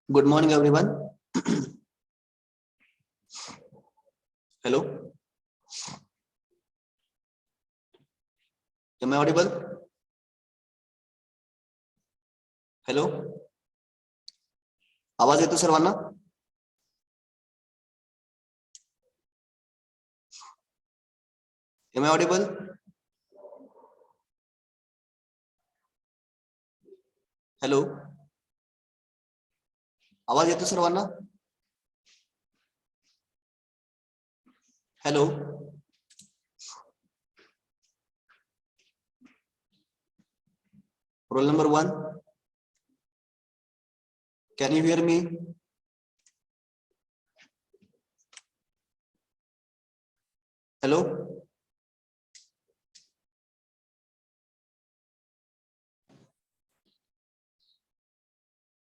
Good morning, everyone. Hello. Am I audible? Hello. आवाज येतो सर्वांना? Am I audible? Hello. आवाज येतो सर्वांना? Hello. Roll number 1. Can you hear me? Hello.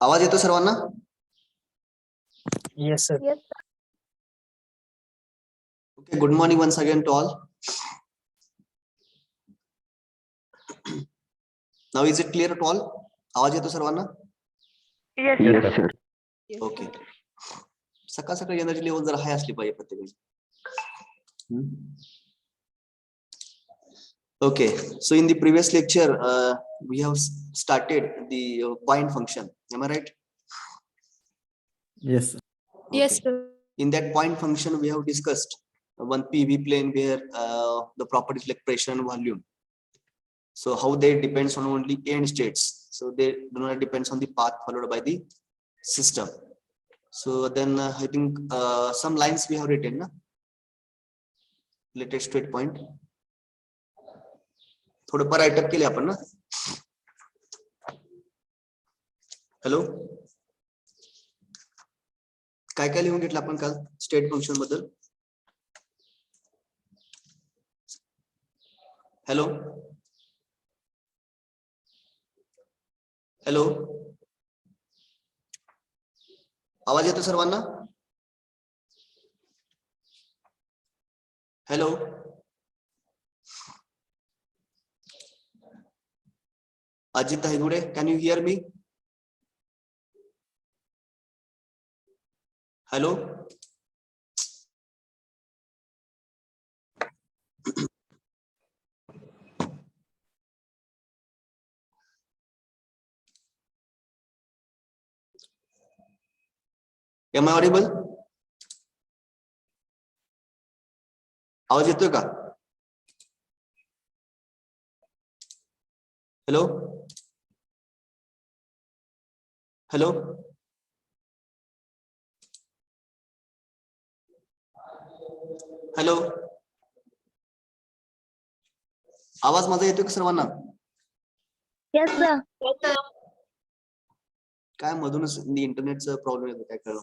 आवाज येतो सर्वांना? Yes, sir. Yes. Okay, good morning once again to all. Now is it clear to all? आवाज येतो सर्वांना? Yes, Yes, sir. ओके. सकाळ सकाळी एनर्जी लेवल जरा हाय असली पाहिजे प्रत्येकाची. Okay, so in the previous lecture we have started the point function. Am I right? Yes, sir. Yes, Okay. sir. In that point function we have discussed one PV plane where the properties like pressure and volume. So how they depends on only end states. So they do not depends on the path followed by the system. So then I think some lines we have written, na? Latest straight point. थोडंफार write-up केले आपण ना. Hello, काय काय लिहून घेतलं आपण काल स्टेट फंक्शन बद्दल? हॅलो हॅलो, आवाज येतो सर्वांना? Hello, Ajit Haigude, can you hear me? Hello, am I audible? आवाज येतोय का? हॅलो हॅलो, हॅलो, आवाज माझा येतोय का सर्वांना? Yes, sir. काय मधूनच इंटरनेटचा प्रॉब्लेम येतो, काय कळलं?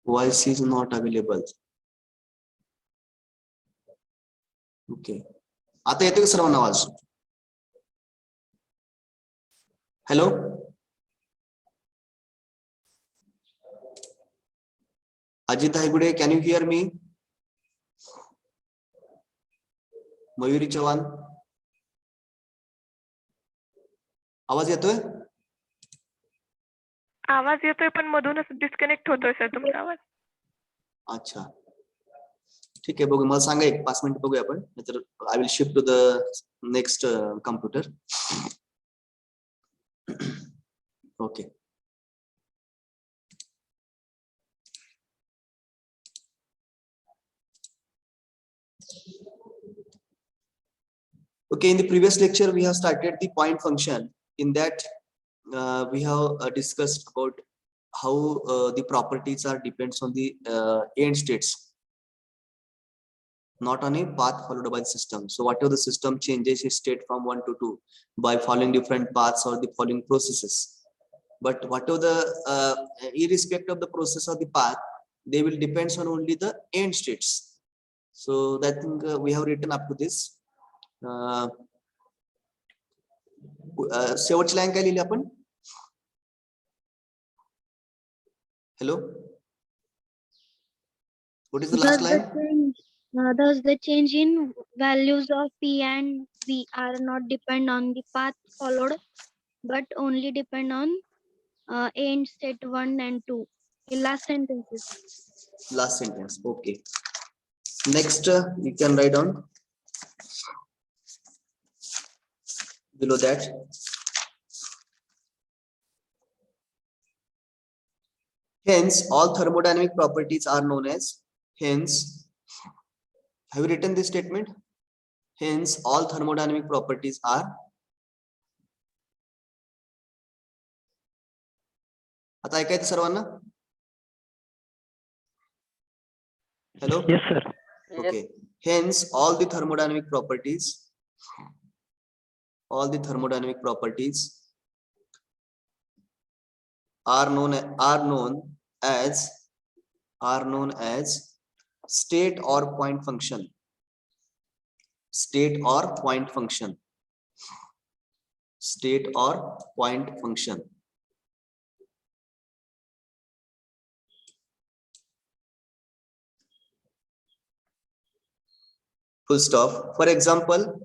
Voice is not available. Okay, आता येतोय का सर्वांना आवाज? Hello, Ajit Haigude, can you hear me? Mayuri Chavan, आवाज येतोय? आवाज येतोय पण मधूनच डिस्कनेक्ट होतोय सर तुमचा आवाज. अच्छा, ठीक आहे, बघू, मला सांगा, एक 5 मिनिट बघूया आपण, नाहीतर I will shift to the next computer. Okay, okay, in the previous lecture we have started the point function. In that we have discussed about how the properties are depends on the end states, not on a path followed by the system. So whatever the system changes its state from 1 to 2 by following different paths or the following processes, but whatever the irrespective of the process or the path, they will depends on only the end states. So that thing we have written up to this. शेवटची line काय लिहिली आपण? Hello. What is the last line? Thus the change in values of P and V are not depend on the path followed, but only depend on end state 1 and 2. The last sentences. Last sentence. Okay. Next, you can write down below that. Hence, all thermodynamic properties are known as. Hence, have you written this statement? Hence, all thermodynamic properties are. आता ऐकायचं सर्वांना? Hello. Yes, sir. Okay. Hence, all the thermodynamic properties are known as state or point function. State or point function. State or point function. Full stop. For example,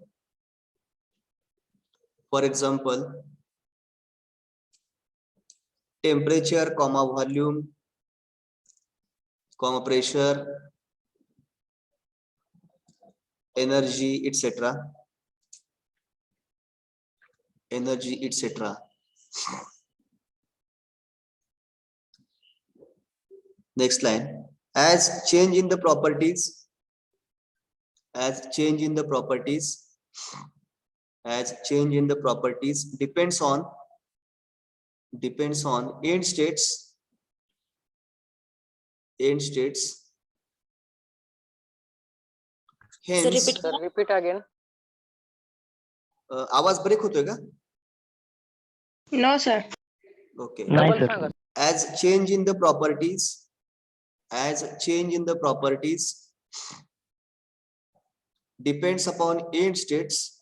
temperature, comma volume, comma pressure, energy, etc. Energy, etc. Next line. As change in the properties depends on end states. Hence, Sir, repeat again. आवाज break होतोय का? No, sir. Okay. नाही Double sir. Sanga. As change in the properties depends upon end states.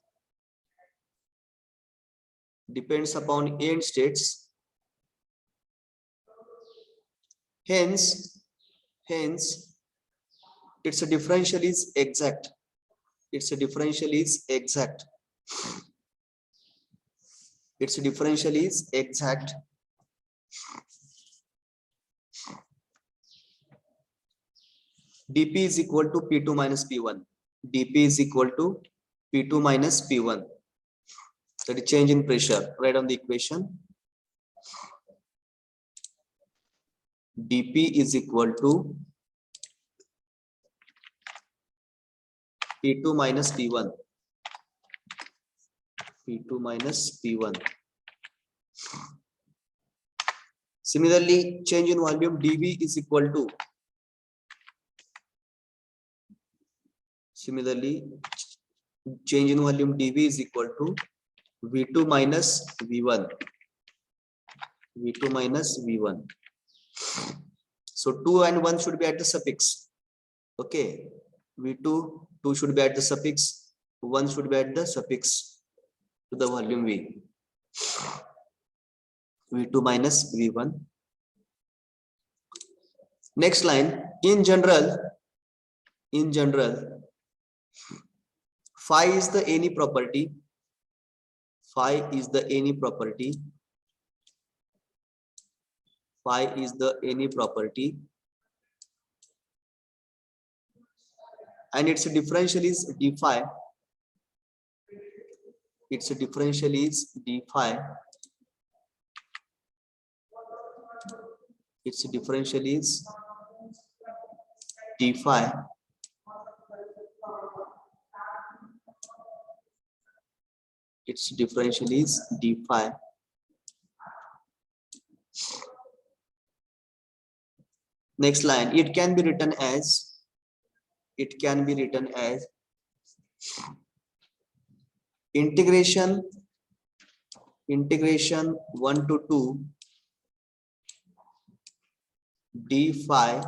Hence, its differential is exact. Its differential is exact. dP is equal to P2 minus P1. dP is equal to P2 minus P1. That is change in pressure. Write on the equation. dP is equal to P2 minus P1. P2 minus P1. Similarly, change in volume dV is equal to. Change in volume dV is equal to V2 minus V1. V2 minus V1. So 2 and 1 should be at the suffix. Okay. V2, 2 should be at the suffix. 1 should be at the suffix to the volume V. V2 minus V1. Next line. In general, phi is the any property. Phi is the any property. And its differential is d phi. Its differential is d phi. Its differential is d phi. Its differential is d phi. Next line, it can be written as integration 1 to 2 d phi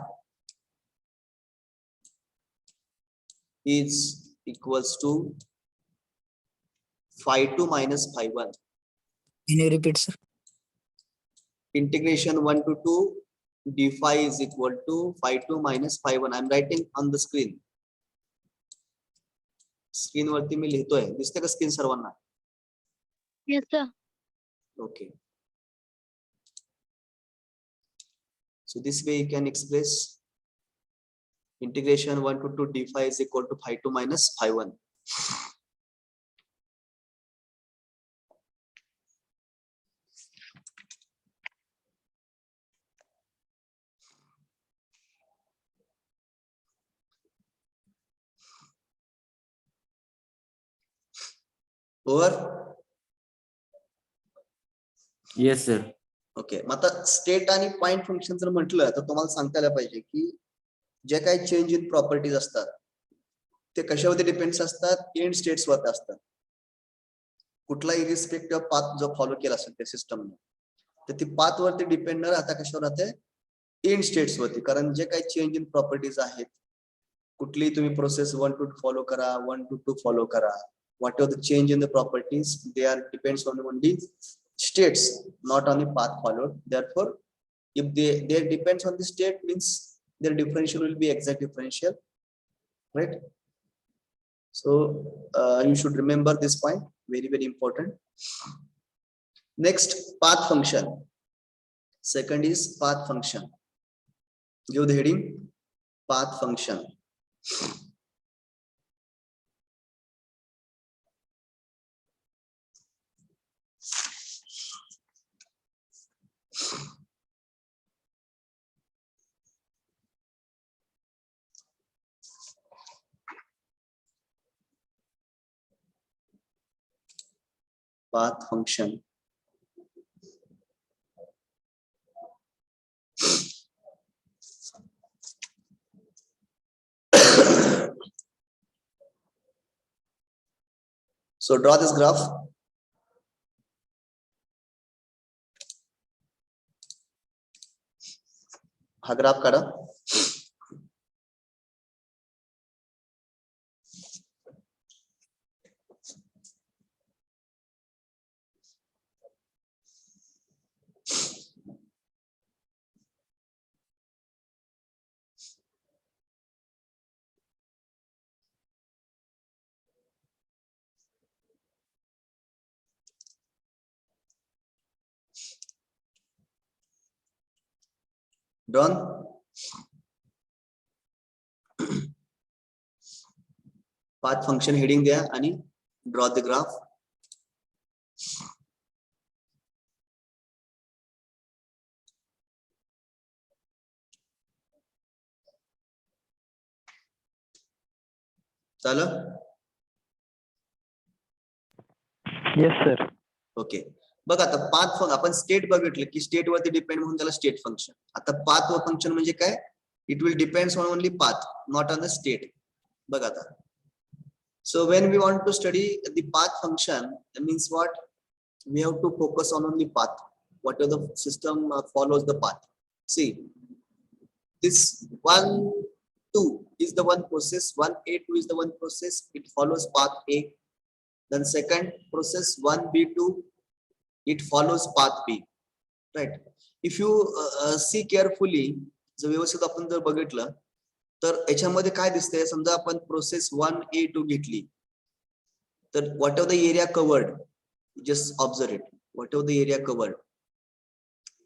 is equals to phi 2 minus phi 1. Can you repeat, sir? Integration 1 to 2 d5 is equal to phi2 minus phi1. I'm writing on the screen. Screen वरती मी लिहितोय, दिसते का screen सर्वांना? Yes, sir. Okay. So this way you can express integration 1 to 2 d5 is equal to phi2 minus phi1. Over? Yes, sir. Okay. मग आता state आणि point function जर म्हटलं तर तुम्हाला सांगता आलं पाहिजे की जे काही चेंज इन प्रॉपर्टीज असतात ते कशावरती डिपेंड्स असतात? एंड स्टेट्स वरती असतात. कुठलाही इरिस्पेक्टिव्ह पाथ जो फॉलो केला असेल त्या सिस्टमने, तर ती पाथ वरती डिपेंड न राहता कशावर राहते? एंड स्टेट्स वरती. कारण जे काही चेंज इन प्रॉपर्टीज आहेत, कुठलीही तुम्ही प्रोसेस 1 to 2 फॉलो करा, 1 to 2 फॉलो करा, whatever the change in the properties, they are depends on only states, not on the path followed. Therefore, if they depends on the state, means their differential will be exact differential, right? So you should remember this point, very important. Next, path function. Second is path function. Give the heading path function. Path function. So draw this graph. हा graph काढा. Done. Path function heading द्या आणि draw the graph. चालेल? Yes, sir. Okay. बघ आता path आपण state बघितलं की स्टेट वरती डिपेंड म्हणून त्याला स्टेट फंक्शन. आता पाथ फंक्शन म्हणजे काय? It will depends on only path, not on the state. बघ आता. So when we want to study the path function, that means what? We have to focus on only path. Whatever the system follows the path. See, this 1, 2 is the one process. 1A2 is the one process. It follows path A. Then second process 1B2, it follows path B. Right? If you see carefully, जर व्यवस्थित आपण जर बघितलं तर याच्यामध्ये काय दिसतंय? समजा आपण प्रोसेस 1A2 घेतली तर what ever the area covered, just observe it, what ever the area covered.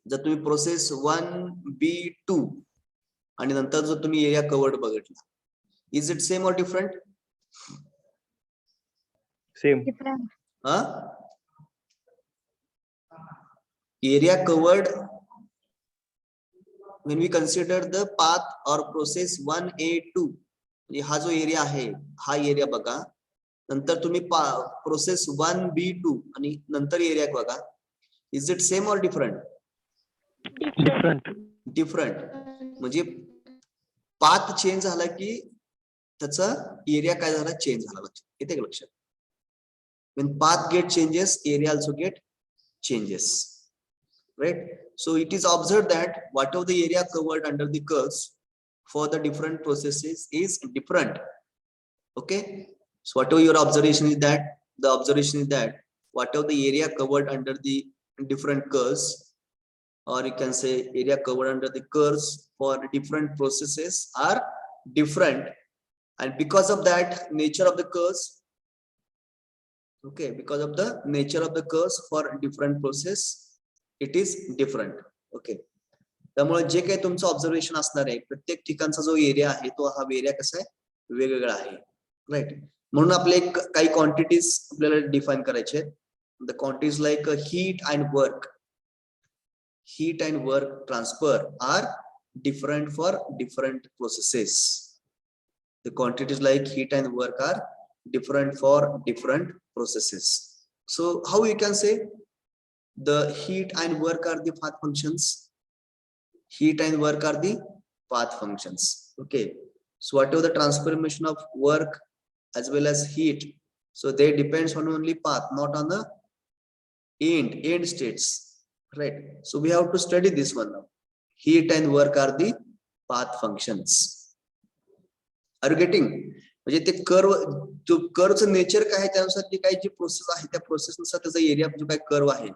जर तुम्ही प्रोसेस 1B2 आणि नंतर जर तुम्ही एरिया कव्हर्ड बघितला, is it same or different? Same. Different. Area covered when we consider the path or process 1A2, हा जो area आहे हा एरिया बघा, नंतर तुम्ही प्रोसेस 1B2 आणि नंतर एरिया बघा, is it same or different? Different. Different. म्हणजे पाथ चेंज झाला की त्याचा एरिया काय झाला? चेंज झाला. येते का लक्षात? When path get changes, area also get changes, right? So it is observed that whatever the area covered under the curves for the different processes is different. Okay, so whatever your observation is that, the observation is that whatever the area covered under the different curves or you can say area covered under the curves for different processes are different, and because of that nature of the curves, okay, because of the nature of the curves for different process it is different. Okay, त्यामुळे जे काही तुमचं observation असणार आहे प्रत्येक ठिकाणचा जो area आहे तो हा एरिया कसा आहे वेगवेगळा आहे, राईट. म्हणून आपले काही क्वांटिटीज आपल्याला डिफाइन करायचे आहेत. The quantities like heat and work transfer are different for different processes. The quantities like heat and work are different for different processes. So how you can say the heat and work are the path functions? Heat and work are the path functions. Okay, so whatever the transformation of work as well as heat, so they depends on only path, not on the end states, right? So we have to study this one now. Heat and work are the path functions. Are you getting? म्हणजे ते curve, जो कर्वचं nature काय आहे त्यानुसार जी काही जी process आहे त्या process नुसार त्याचा एरिया जो काही कर्व आहे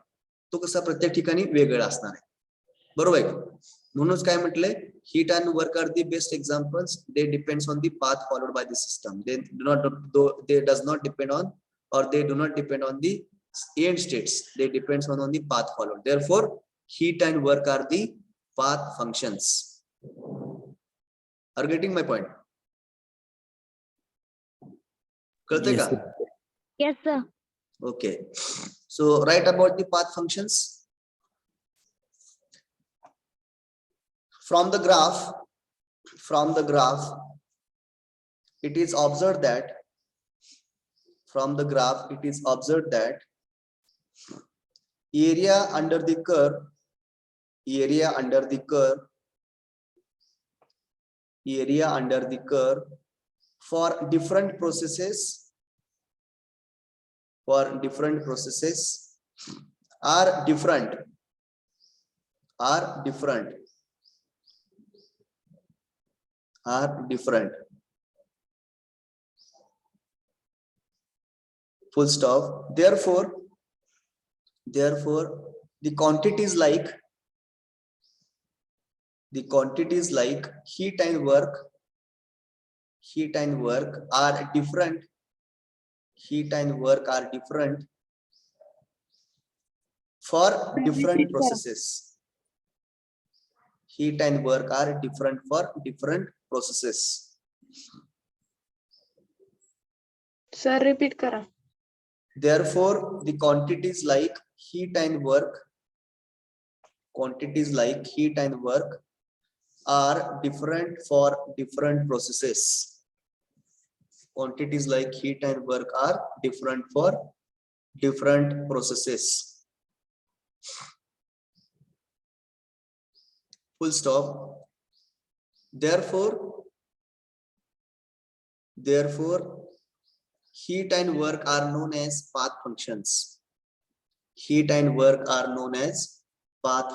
तो कसा प्रत्येक ठिकाणी वेगळा असणार आहे, बरोबर आहे. म्हणूनच काय म्हटलंय, heat and work are the best examples. They depends on the path followed by the system. They does not depend on or they do not depend on the end states, they depends on the path followed. Therefore heat and work are the path functions. Are you getting my point? कळतंय Yes, का? sir. Yes, sir. Okay, so write about the path functions. From the graph it is observed that area under the curve for different processes are different. Full stop. Therefore the quantities like heat and work are different. For different processes. Heat and work are different for different processes. Sir repeat करा. Therefore the quantities like heat and work are different for different processes. Quantities like heat and work are different for different processes. Full stop. Therefore heat and work are known as path functions. Heat and work are known as path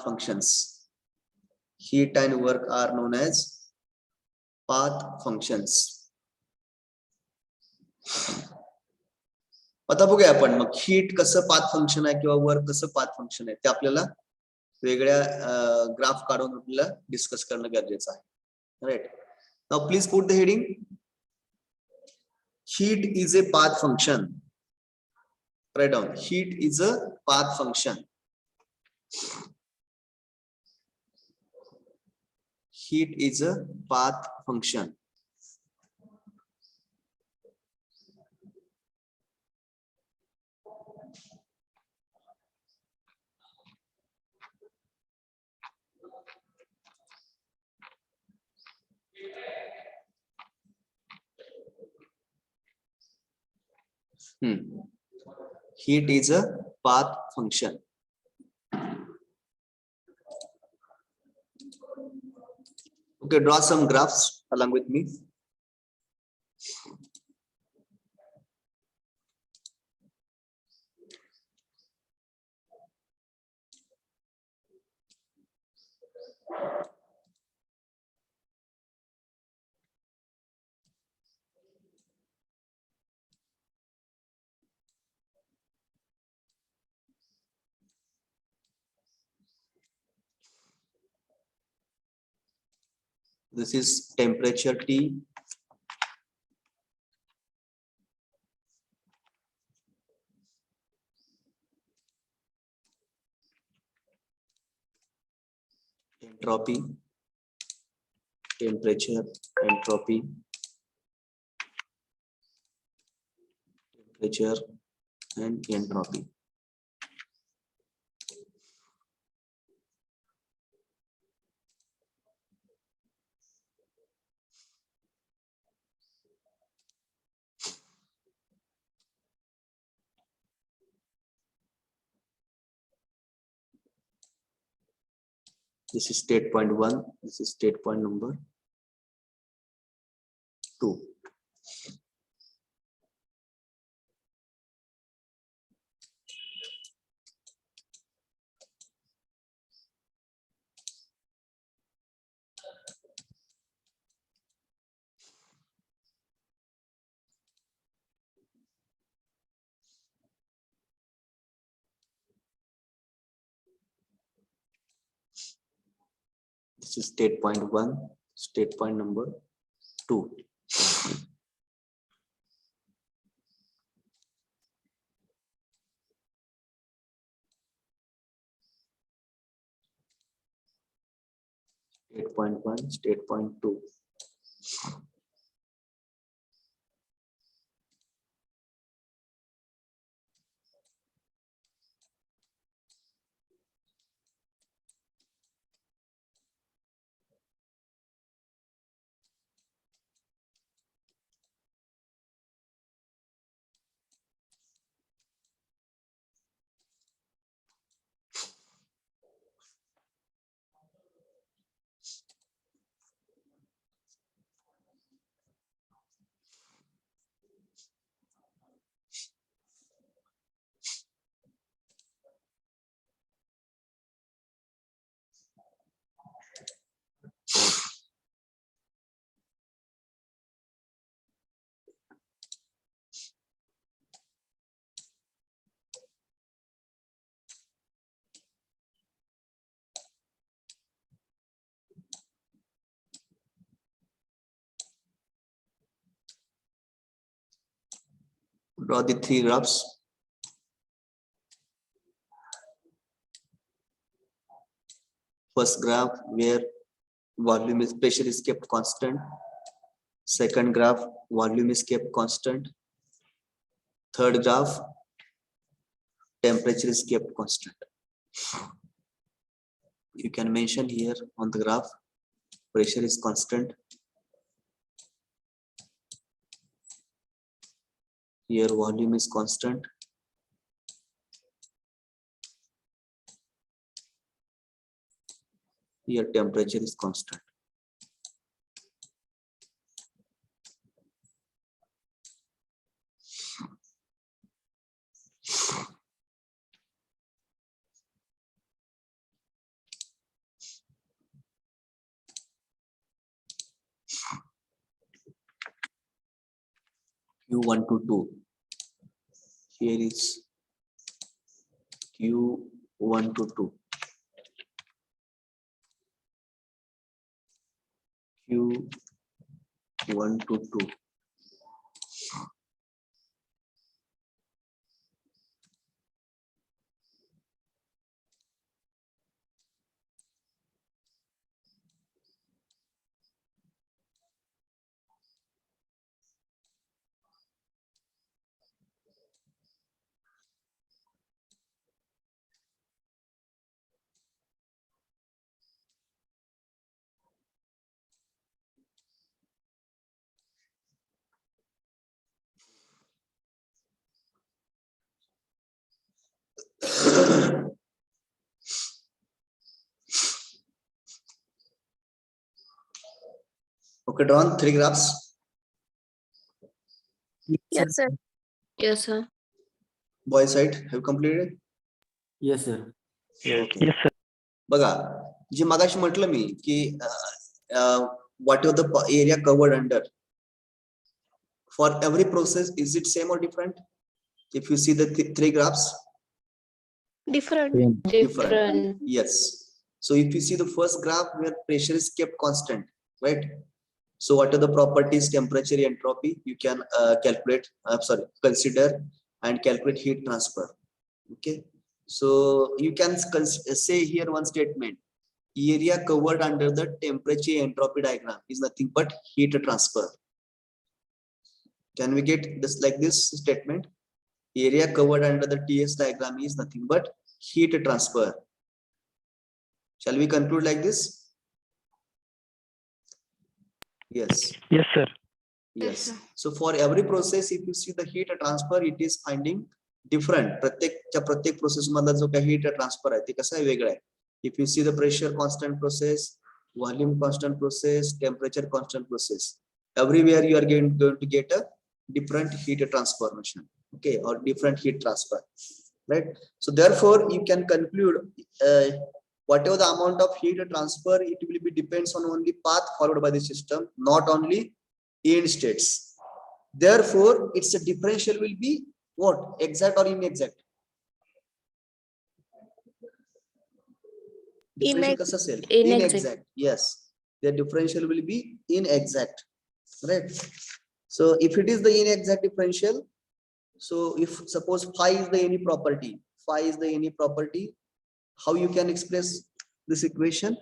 functions. आता बघूया आपण मग heat कसं path function आहे किंवा work कसं path function आहे ते आपल्याला वेगळ्या ग्राफ काढून आपल्याला डिस्कस करणं गरजेचं आहे, right. Now please put the heading. Heat is a path function. Write down. Heat is a path function. Heat is a path function. Heat is a path function. Okay, draw some graphs along with me. This is temperature T. Entropy, temperature, entropy, temperature, and entropy. This is state point 1. This is state point number 2. This is state point 1, state point number 2. State point 1, state point 2. Draw the 3 graphs. First graph where volume is pressure is kept constant. Second graph, volume is kept constant. Third graph, temperature is kept constant. You can mention here on the graph, pressure is constant. Here volume is constant. Here temperature is constant. Q1 to 2. Here is Q1 to 2. Q1 to 2. Okay, drawn 3 graphs. Yes, sir. Yes, sir. Boy side, have you completed? Yes, sir. Okay. Yes, sir. बघा जे मगाशी म्हटलं मी की what are the area covered under for every process, is it same or different? If you see the 3 graphs, Different. Different. yes. So if you see the first graph where pressure is kept constant, right? So what are the properties, temperature, entropy? You can calculate, consider and calculate heat transfer. Okay. So you can say here one statement: area covered under the temperature entropy diagram is nothing but heat transfer. Can we get this like this statement? Area covered under the TS diagram is nothing but heat transfer. Shall we conclude like this? Yes. Yes, sir. Yes. So for every process, if you see the heat transfer, it is finding different. प्रत्येक process मधला जो काही heat transfer आहे ते कसं आहे वेगळं आहे. If you see the pressure constant process, volume constant process, temperature constant process, everywhere you are going to get a different heat transformation. Okay, or different heat transfer, right? So therefore, you can conclude whatever the amount of heat transfer, it will be depends on only path followed by the system, not only end states. Therefore, its a differential will be what? Exact or inexact? Differential कसा असेल? Inexact. Yes, the differential will be inexact, right? So if it is the inexact differential, so if suppose phi is the any property, how you can express this equation?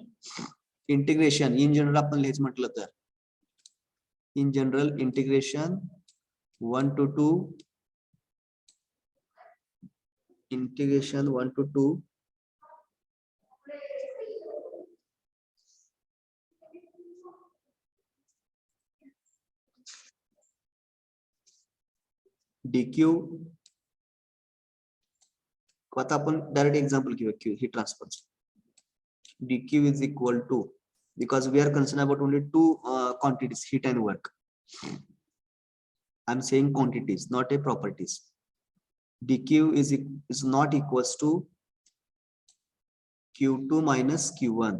Integration in general आपण लिहायचं म्हटलं तर in general integration 1 to 2 integration 1 to 2 dq. आता आपण direct example घेऊया q heat transfer. dq is equal to, because we are concerned about only two quantities, heat and work. I'm saying quantities, not a properties. dq is not equals to q2 minus q1,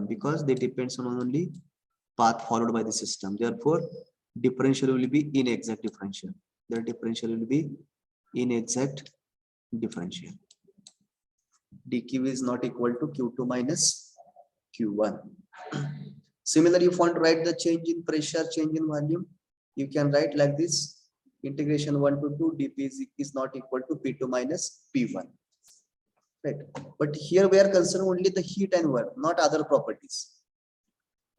because they depends on only path followed by the system. Therefore, differential will be inexact differential. The differential will be inexact differential. dq is not equal to q2 minus q1. Similarly, if you want to write the change in pressure, change in volume, you can write like this: integration 1 to 2 dp is not equal to p2 minus p1. Right. But here we are concerned only the heat and work, not other properties.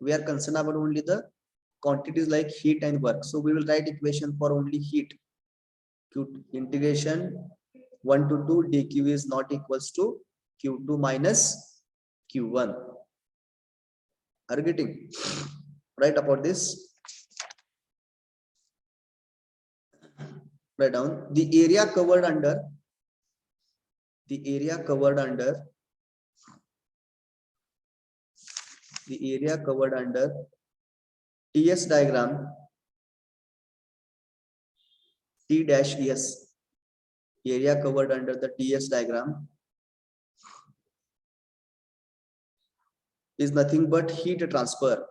We are concerned about only the quantities like heat and work. So we will write equation for only heat. Integration 1 to 2 dq is not equals to q2 minus q1. Are you getting right about this? Write down the area covered under TS diagram, T dash S, area covered under the TS diagram is nothing but heat transfer,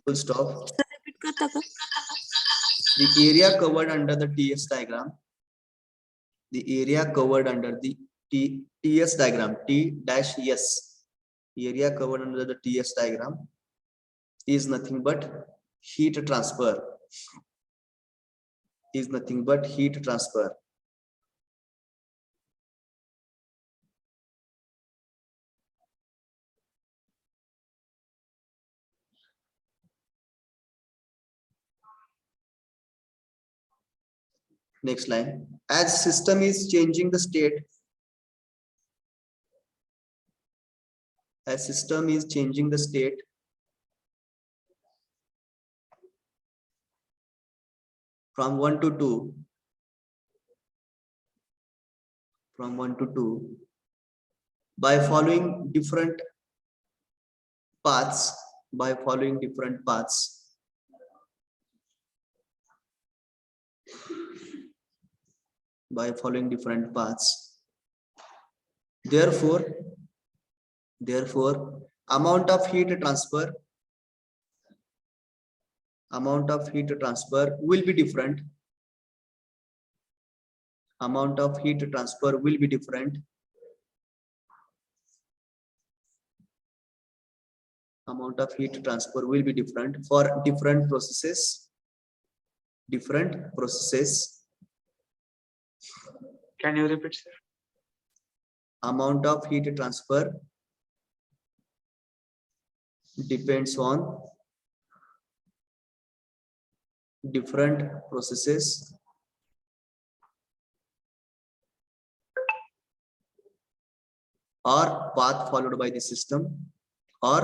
full stop. The area covered under the TS diagram, TS diagram, T dash S, area covered under the TS diagram is nothing but heat transfer, Next line: as system is changing the state, from 1 to 2, by following different paths, Therefore, Therefore, amount of heat transfer will be different. Amount of heat transfer will be different. Amount of heat transfer will be different for different processes. Different processes. Can you repeat, sir? Amount of heat transfer depends on different processes or path followed by the system or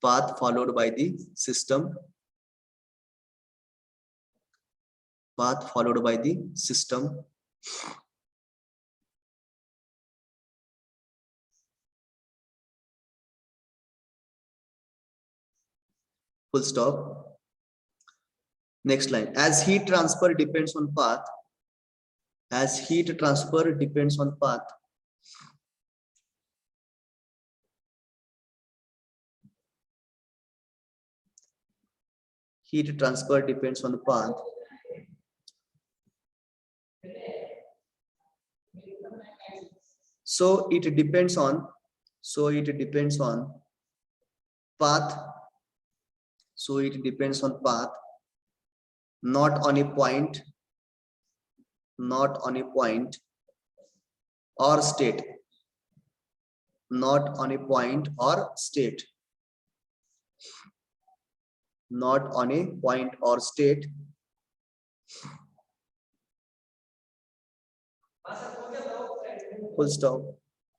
path followed by the system. Path followed by the system. Full stop. Next line. As heat transfer depends on path. As heat transfer depends on path. Heat transfer depends on the path. So it depends on path. So it depends on path, not on a point, not on a point or state, not on a point or state, not on a point or state. Full stop.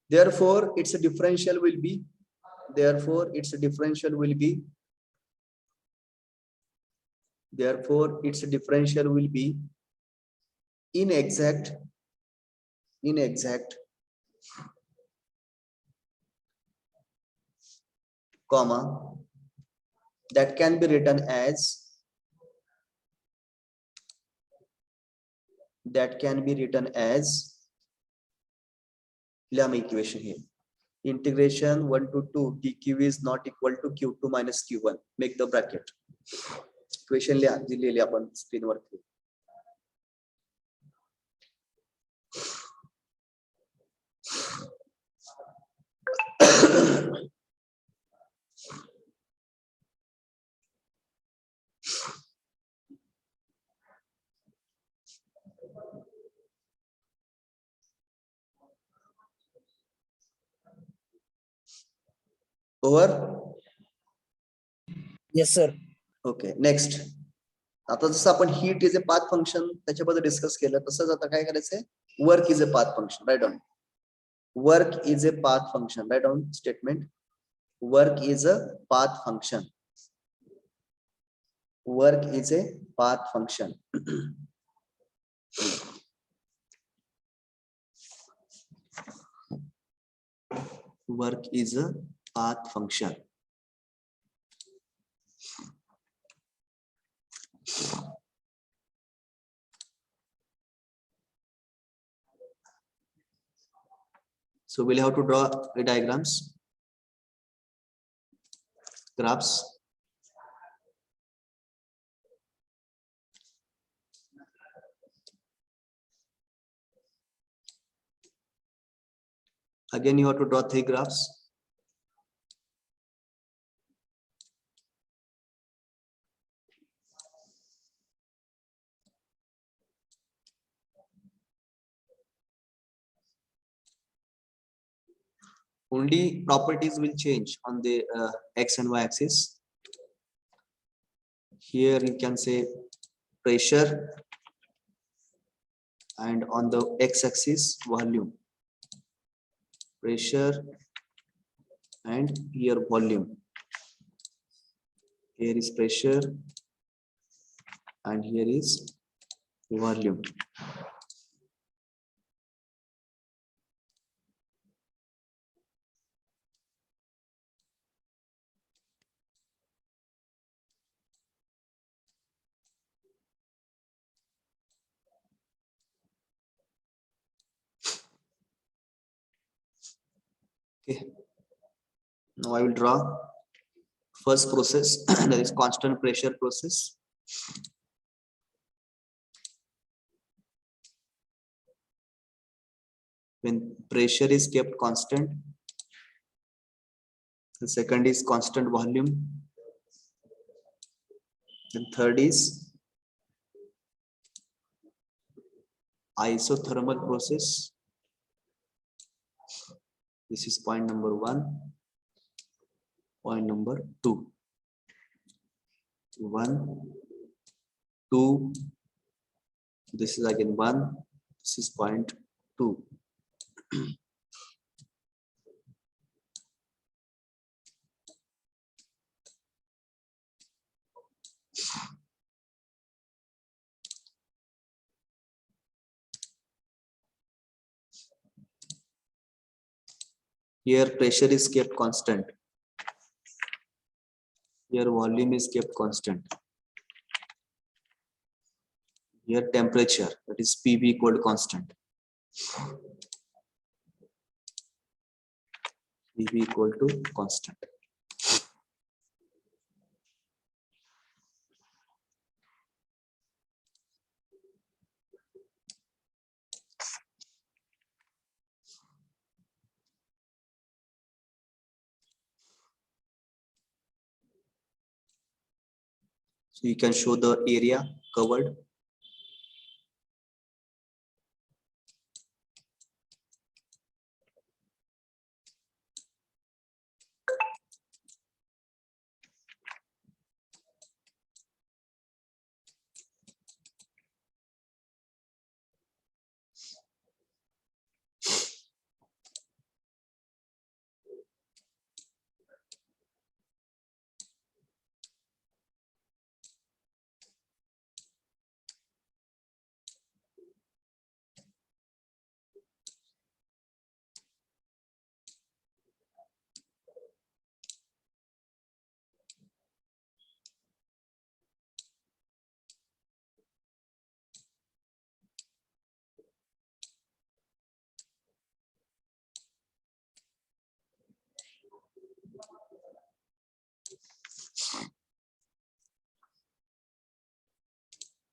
Therefore, its differential will be. Therefore, its differential will be. Therefore, its differential will be inexact, comma, that can be written as, Lamb equation here. Integration 1 to 2 dq is not equal to q2 minus q1. Make the bracket. Equation लिहा दिलेली आपण screen वरती. Over. Yes, sir. Okay, next. आता जसं आपण heat is a path function त्याच्याबद्दल discuss केलं तसंच आता काय करायचंय work is a path function. Write down. Work is a path function. Write down statement. Work is a path function. Work is a path function. Work is a path function. So we'll have to draw the diagrams, graphs. Again, you have to draw 3 graphs. Only properties will change on the x and y axis. Here you can say pressure, and on the x axis volume. Pressure and here volume. Here is pressure and here is volume. Okay. Now I will draw first process, that is constant pressure process. When pressure is kept constant, the second is constant volume, and third is isothermal process. This is point number 1. Point number 2. 1, 2. This is again 1. This is point 2. Here pressure is kept constant. Here volume is kept constant. Here temperature, that is PV equal to constant. PV equal to constant. So you can show the area covered.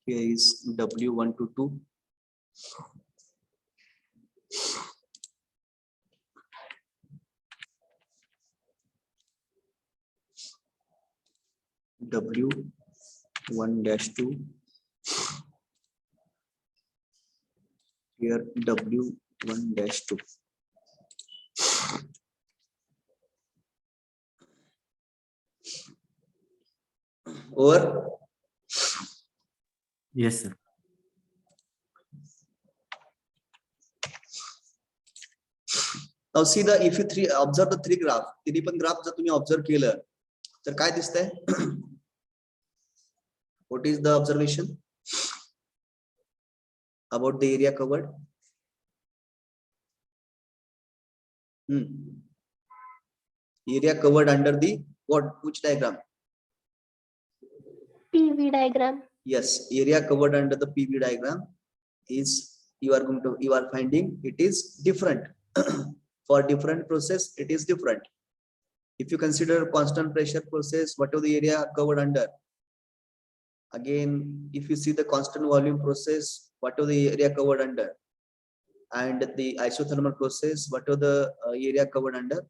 Here is W1 to 2. W1-2. Here W1-2. Over. Yes, sir. Now see the, if you observe the 3 graph, तिन्ही पण graph जर तुम्ही observe केलं तर काय दिसतंय? What is the observation about the area covered? Area covered under the what? Which diagram? PV diagram. Yes, area covered under the PV diagram is you are finding it is different. For different process, it is different. If you consider constant pressure process, what is the area covered under? Again, if you see the constant volume process, what is the area covered under? And the isothermal process, what is the area covered under?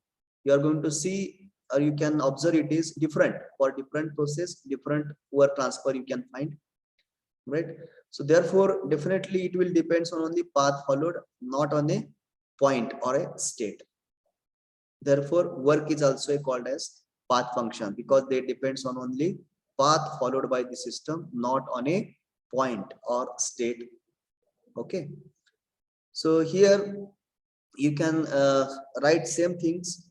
You are going to see, or you can observe it is different for different process, different work transfer you can find, right? So therefore, definitely it will depends on the path followed, not on a point or a state. Therefore, work is also called as path function because they depends on only path followed by the system, not on a point or state. Okay. So here you can write same things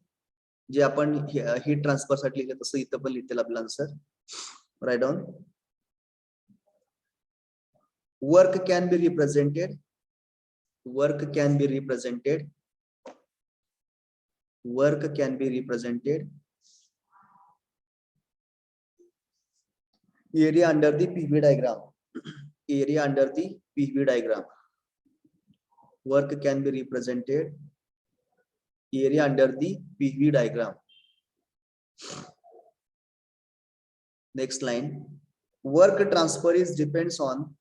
जे आपण heat transfer साठी लिहिलं तसं इथं पण लिहितील आपलं answer. Write down. Work can be represented. Work can be represented. Work can be represented. Area under the PV diagram. Area under the PV diagram. Work can be represented. Area under the PV diagram. Next line. Work transfer is depends on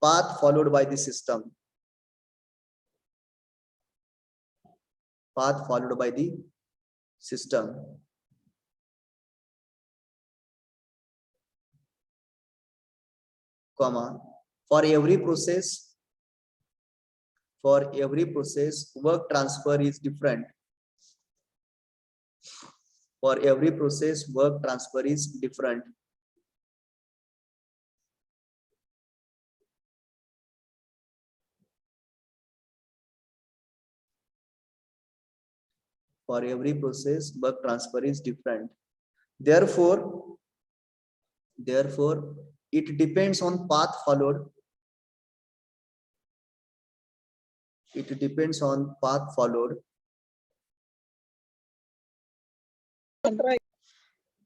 path followed by the system. Path followed by the system. Comma. For every process, work transfer is different. For every process, work transfer is different. For every process, work transfer is different. Therefore, it depends on path followed. It depends on path followed.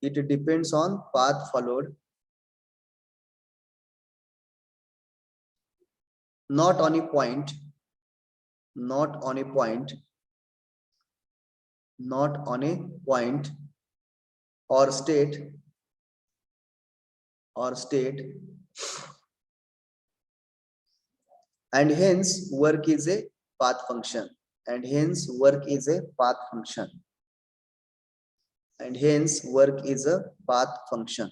It depends on path followed. Not on a point. Not on a point. Not on a point or state. And hence work is a path function. And hence work is a path function. And hence work is a path function.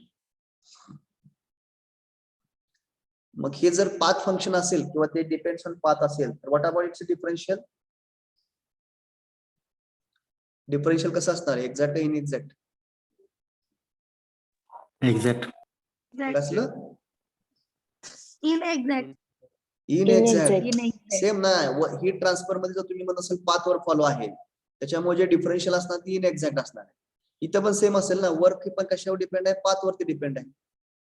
मग हे जर path function असेल किंवा ते depends on path असेल तर what about its differential? Differential कसं असणार? Exact or inexact? Exact. कसलं? Inexact. Inexact. Same ना हीट ट्रान्सफर मध्ये जर तुम्ही म्हणत असाल पाथ वर फॉलो आहे त्याच्यामुळे जे डिफरन्शियल असणार ती इनएक्झॅक्ट असणार आहे. इथं पण सेम असेल ना वर्क पण कशावर डिपेंड आहे पाथ वरती डिपेंड आहे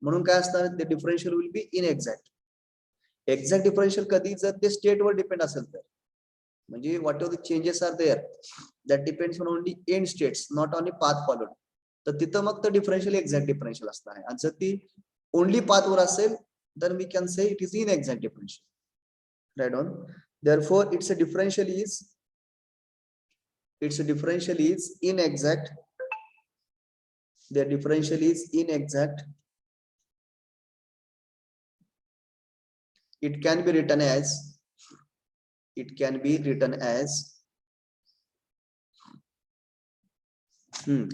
म्हणून काय असणार ते differential will be inexact. Exact differential कधी जर ते स्टेट वर डिपेंड असेल तर म्हणजे whatever the changes are there that depends on only end states not on path followed तर तिथं मग तर डिफरन्शियल एक्झॅक्ट डिफरन्शियल असणार आहे. आणि जर ती ओनली पाथ वर असेल then we can say it is inexact differential. Right on. Therefore, its differential is inexact. The differential is inexact. It can be written as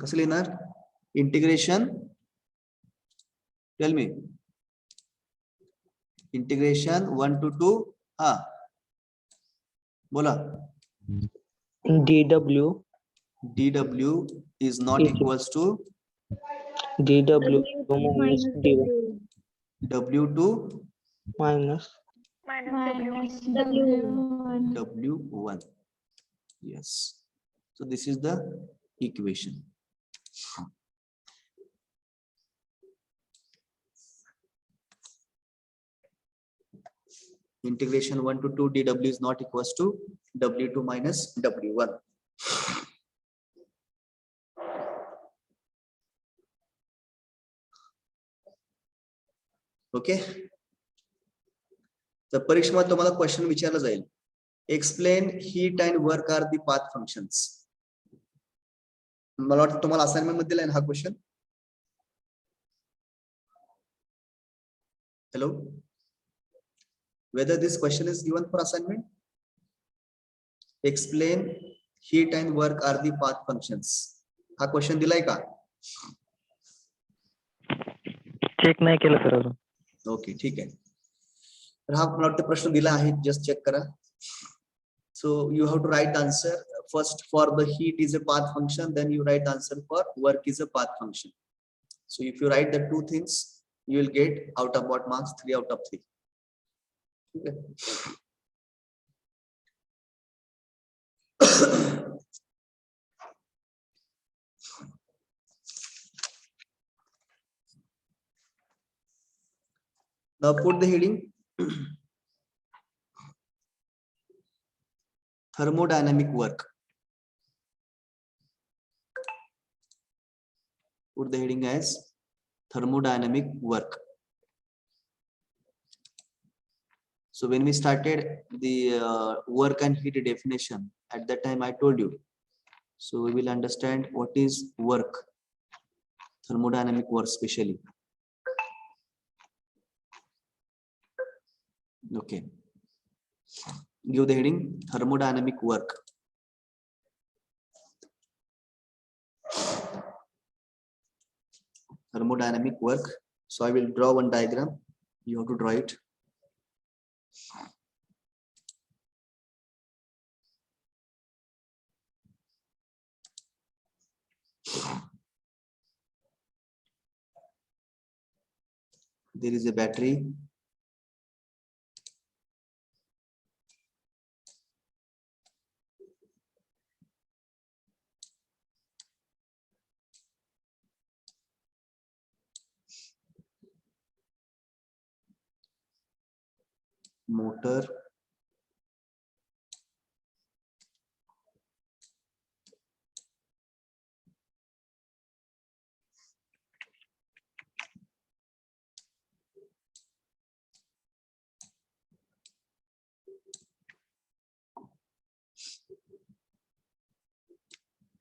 कसं लिहिणार integration. Tell me. Integration 1 to 2 बोला dw is not equals to dw minus dy w2 minus w1. Yes, so this is the equation. Integration 1 to 2 dw is not equals to w2 minus w1. Okay तर परीक्षेमध्ये तुम्हाला question विचारला जाईल explain heat and work are the path functions. मला वाटतं तुम्हाला assignment मध्ये दिलाय ना हा question. Hello whether this question is given for assignment. Explain heat and work are the path functions. हा क्वेश्चन दिलाय का? चेक नाही केलं सर अजून. ओके ठीक आहे तर हा मला वाटतं प्रश्न दिला आहे जस्ट चेक करा. So you have to write answer first for the heat is a path function then you write answer for work is a path function. So if you write the two things you will get out of what marks 3 out of 3. Okay. Now put the heading thermodynamic work. Put the heading as thermodynamic work. So when we started the work and heat definition, at that time I told you. So we will understand what is work, thermodynamic work specially. Okay. Give the heading thermodynamic work. Thermodynamic work. So I will draw one diagram. You have to draw it. There is a battery. Motor.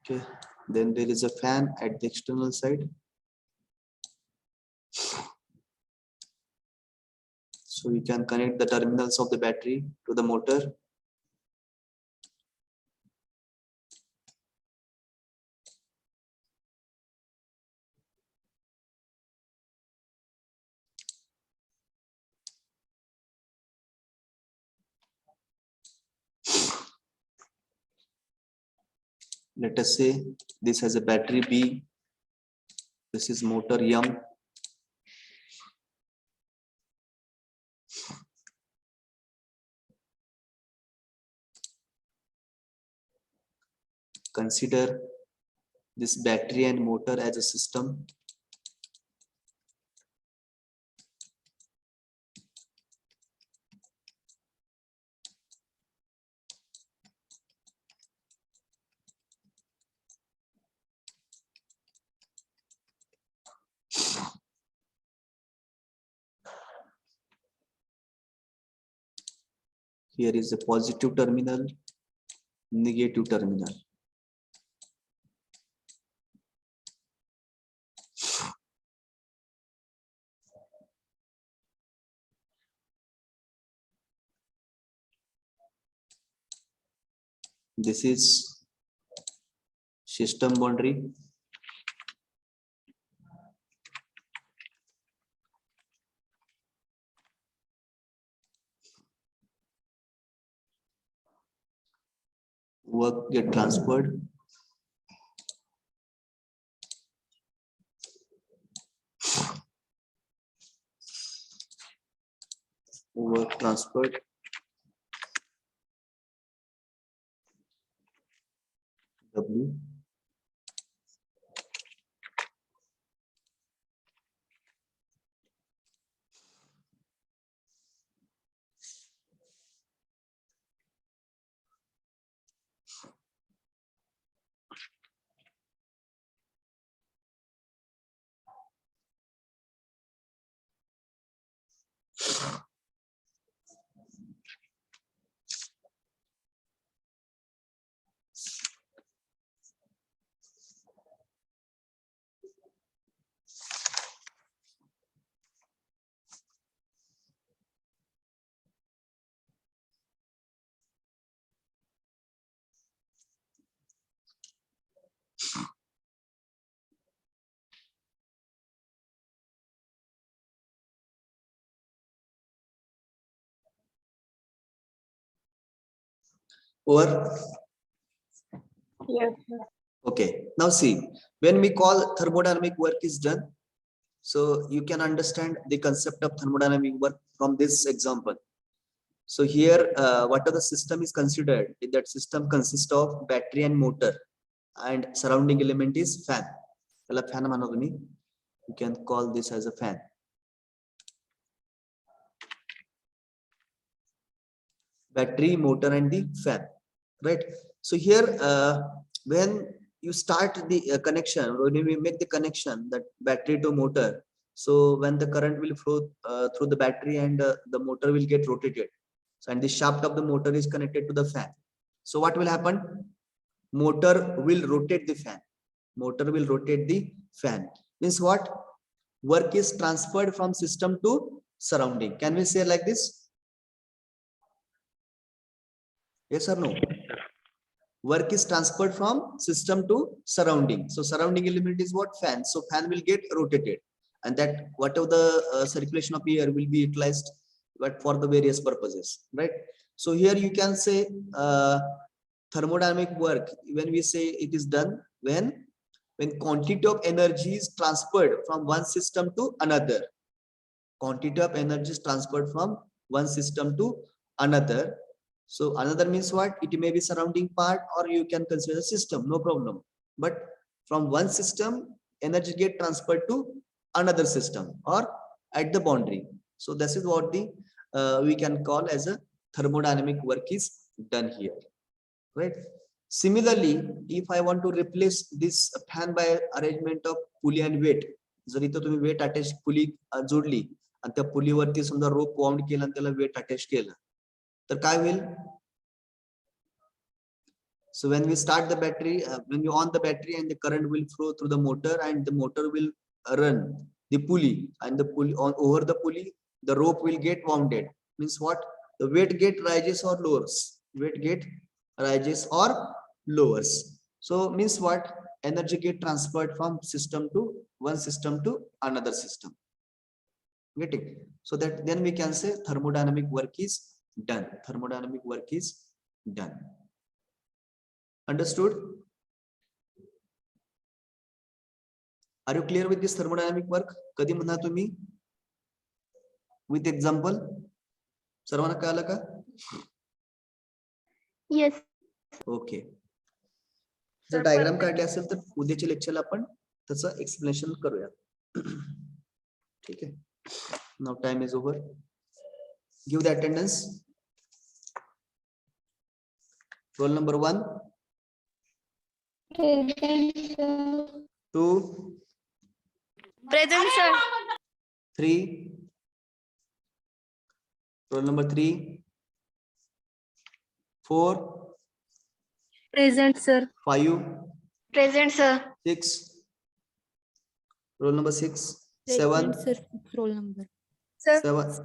Okay, then there is a fan at the external side. So we can connect the terminals of the battery to the motor. Let us say this has a battery B. This is motor M. Consider this battery and motor as a system. Here is a positive terminal, negative terminal. This is system boundary. Work get transferred. Work transferred. W. Over. Yes, sir. Okay. Now see, when we call thermodynamic work is done, so you can understand the concept of thermodynamic work from this example. So here, what are the system is considered? That system consists of battery and motor, and surrounding element is fan. Fan mano तुम्ही. You can call this as a fan. Battery, motor, and the fan, right? So here, when you start the connection, when we make the connection that battery to motor, so when the current will flow through the battery and the motor will get rotated, So, and the shaft of the motor is connected to the fan. So what will happen? Motor will rotate the fan. Motor will rotate the fan. Means what? Work is transferred from system to surrounding. Can we say like this? Yes or no? Work is transferred from system to surrounding. So surrounding element is what? Fan. So fan will get rotated, and that whatever the circulation of air will be utilized, but for the various purposes, right? So here you can say thermodynamic work. When we say it is done when quantity of energy is transferred from one system to another. Quantity of energy is transferred from one system to another. So another means what? It may be surrounding part, or you can consider the system, no problem. But from one system, energy get transferred to another system or at the boundary. So this is what the we can call as a thermodynamic work is done here, right? Similarly, if I want to replace this fan by arrangement of pulley and weight, जर इथं तुम्ही weight attach pulley जोडली आणि त्या पुलीवरती समजा रोप wound केला आणि त्याला weight attach केलं, तर काय होईल? So when we start the battery, when we on the battery, and the current will flow through the motor, and the motor will run the pulley, and the pulley on over the pulley, the rope will get wounded. Means what? The weight get rises or lowers. Weight get rises or lowers. So means what? Energy get transferred from system to one system to another system. Get it? So that then we can say thermodynamic work is done. Thermodynamic work is done. Understood? Are you clear with this thermodynamic work? कधी म्हणा तुम्ही? With example? सर्वांना कळलं का? Yes. Okay. जर diagram काढले असेल तर उद्याच्या लेक्चरला आपण त्याचं एक्सप्लेनेशन करूया. ठीक आहे. Now time is over. Give the attendance. Roll number 1. 2. Present, sir. 3. Roll number 3. 4. Present, sir. 5. Present, sir. 6. Roll number 6. 7. Sir, roll number. Sir. 7.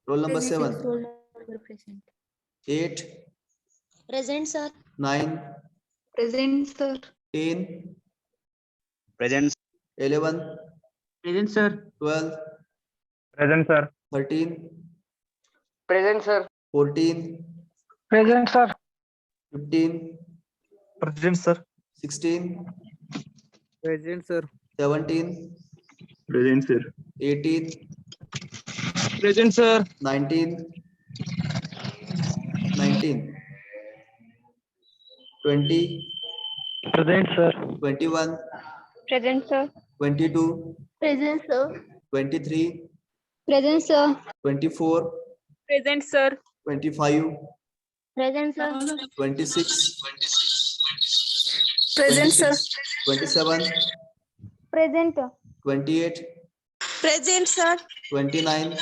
Roll number 7. Roll number present. 8. Present, sir. 9. Present, sir. 10. Present. 11. Present, sir. 12. Present, sir. 13. Present, sir. 14. Present, sir. 15. Present, sir. 16. Present, sir. 17. Present, sir. 18. Present, sir. 19. 20. Present, sir. 21. Present, sir. 22. Present, sir. 23. Present, sir. 24. Present, sir. 25. Present, sir. 26. Present, sir. 27. Present. 28. Present, sir. 29.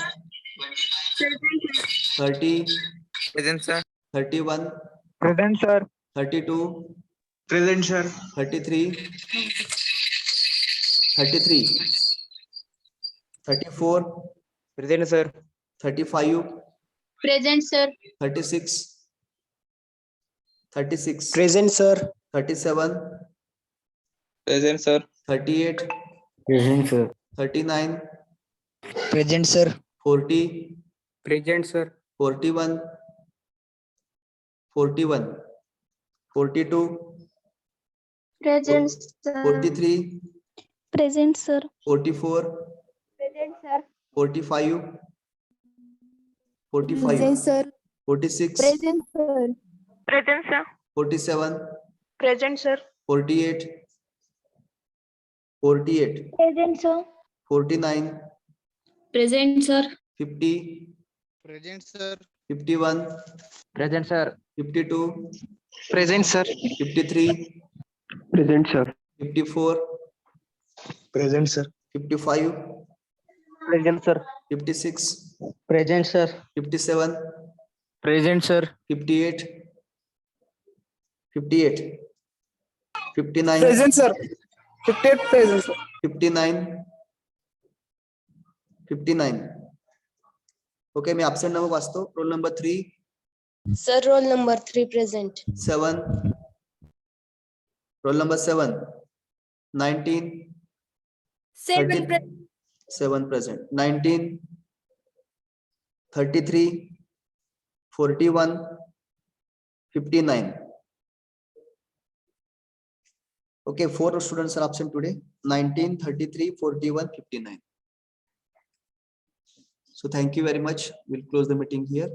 30. Present, sir. 31. Present, sir. 32. Present, sir. 33. 33. 34. Present, sir. 35. Present, sir. 36. 36. Present, sir. 37. Present, sir. 38. Present, sir. 39. Present, sir. 40. Present, sir. 41. 41. 42. Present, sir. 43. Present, sir. 44. Present, sir. 45. 45. Present, sir. 46. Present, sir. Present, sir. 47. Present, sir. 48. 48. Present, sir. 49. Present, sir. 50. Present, sir. 51. Present, sir. 52. Present, sir. 53. Present, sir. 54. Present, sir. 55. Present, sir. 56. Present, sir. 57. Present, sir. 58, 58, 59, Present, sir. 58 present, sir. 59, 59. Okay, me absent number वाचतो. Roll number 3, Sir, roll number 3 present. 7. Roll number 7, 19, 30, 7 present. 19, 33, 41, 59. Okay, 4 students are absent today. 19, 33, 41, 59. So thank you very much. We'll close the meeting here.